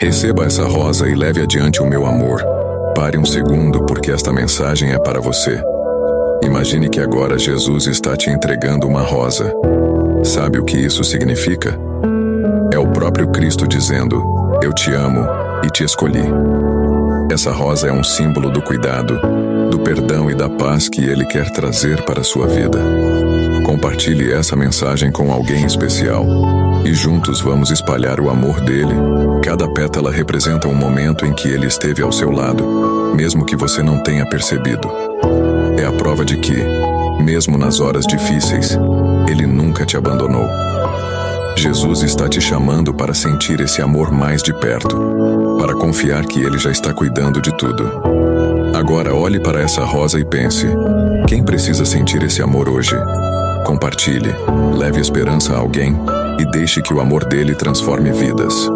Receba essa rosa e leve adiante o meu amor. Pare um segundo, porque esta mensagem é para você. Imagine que agora Jesus está te entregando uma rosa. Sabe o que isso significa? É o próprio Cristo dizendo: eu te amo e te escolhi. Essa rosa é um símbolo do cuidado, do perdão e da paz que Ele quer trazer para a sua vida. Compartilhe essa mensagem com alguém especial e juntos vamos espalhar o amor dele. Cada pétala representa um momento em que Ele esteve ao seu lado, mesmo que você não tenha percebido. É a prova de que, mesmo nas horas difíceis, Ele nunca te abandonou. Jesus está te chamando para sentir esse amor mais de perto, para confiar que Ele já está cuidando de tudo. Agora olhe para essa rosa e pense: quem precisa sentir esse amor hoje? Compartilhe, leve esperança a alguém e deixe que o amor dele transforme vidas.